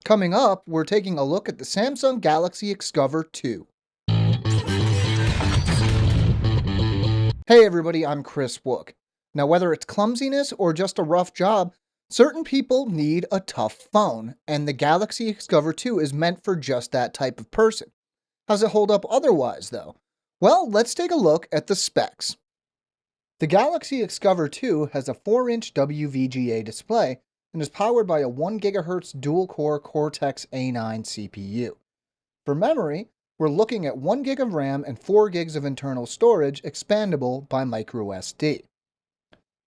Coming up, we're taking a look at the Samsung Galaxy Xcover 2. Hey everybody, I'm Kris. Now whether it's clumsiness or just a rough job, certain people need a tough phone, and the Galaxy Xcover 2 is meant for just that type of person. How's it hold up otherwise though? Well, let's take a look at the specs. The Galaxy Xcover 2 has a 4-inch WVGA display and is powered by a 1 GHz dual-core Cortex-A9 CPU. For memory, we're looking at 1 GB of RAM and 4 GB of internal storage expandable by microSD.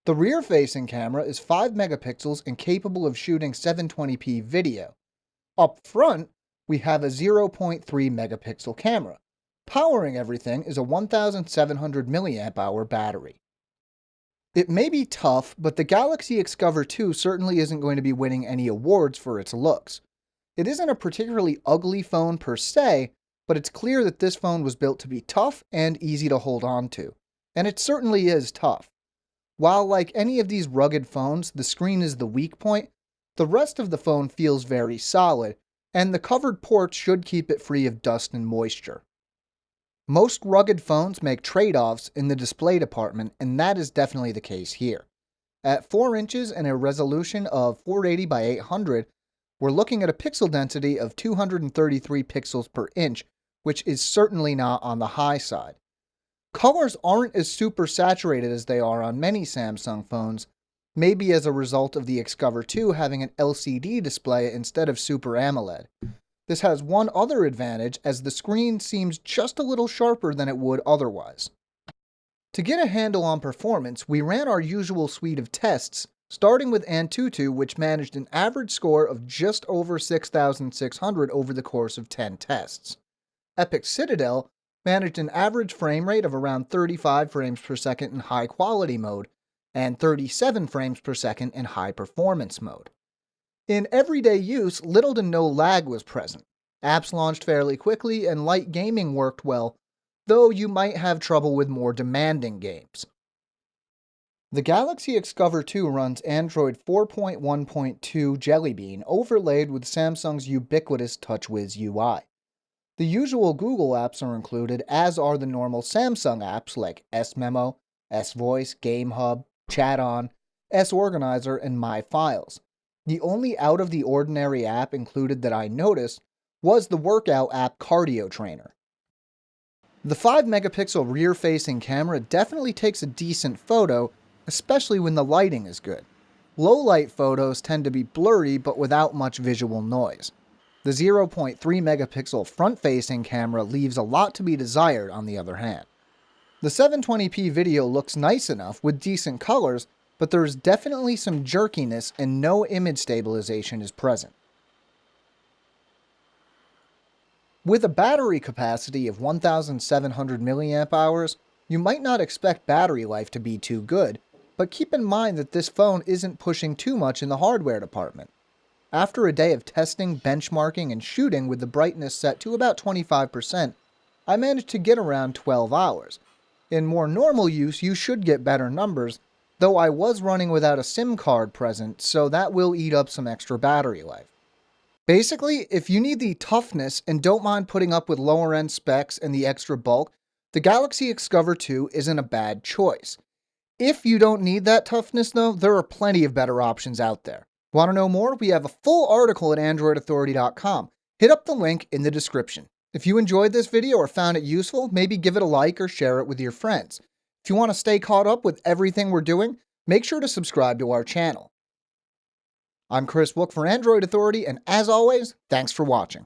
The rear-facing camera is 5 megapixels and capable of shooting 720p video. Up front, we have a 0.3 megapixel camera. Powering everything is a 1700 mAh battery. It may be tough, but the Galaxy Xcover 2 certainly isn't going to be winning any awards for its looks. It isn't a particularly ugly phone per se, but it's clear that this phone was built to be tough and easy to hold on to. And it certainly is tough. While like any of these rugged phones, the screen is the weak point, the rest of the phone feels very solid, and the covered ports should keep it free of dust and moisture. Most rugged phones make trade-offs in the display department, and that is definitely the case here. At 4 inches and a resolution of 480 by 800, we're looking at a pixel density of 233 pixels per inch, which is certainly not on the high side. Colors aren't as super saturated as they are on many Samsung phones, maybe as a result of the Xcover 2 having an LCD display instead of Super AMOLED. This has one other advantage, as the screen seems just a little sharper than it would otherwise. To get a handle on performance, we ran our usual suite of tests, starting with Antutu, which managed an average score of just over 6,600 over the course of 10 tests. Epic Citadel managed an average frame rate of around 35 frames per second in high quality mode, and 37 frames per second in high performance mode. In everyday use, little to no lag was present. Apps launched fairly quickly and light gaming worked well, though you might have trouble with more demanding games. The Galaxy Xcover 2 runs Android 4.1.2 Jelly Bean overlaid with Samsung's ubiquitous TouchWiz UI. The usual Google apps are included, as are the normal Samsung apps like S-Memo, S-Voice, GameHub, Chat-On, S-Organizer, and My Files. The only out-of-the-ordinary app included that I noticed was the workout app Cardio Trainer. The 5 megapixel rear-facing camera definitely takes a decent photo, especially when the lighting is good. Low-light photos tend to be blurry but without much visual noise. The 0.3 megapixel front-facing camera leaves a lot to be desired on the other hand. The 720p video looks nice enough with decent colors, but there is definitely some jerkiness and no image stabilization is present. With a battery capacity of 1700 mAh, you might not expect battery life to be too good, but keep in mind that this phone isn't pushing too much in the hardware department. After a day of testing, benchmarking, and shooting with the brightness set to about 25%, I managed to get around 12 hours. In more normal use, you should get better numbers, though I was running without a SIM card present, so that will eat up some extra battery life. Basically, if you need the toughness and don't mind putting up with lower end specs and the extra bulk, the Galaxy Xcover 2 isn't a bad choice. If you don't need that toughness though, there are plenty of better options out there. Want to know more? We have a full article at AndroidAuthority.com. Hit up the link in the description. If you enjoyed this video or found it useful, maybe give it a like or share it with your friends. If you want to stay caught up with everything we're doing, make sure to subscribe to our channel. I'm Kris for Android Authority, and as always, thanks for watching.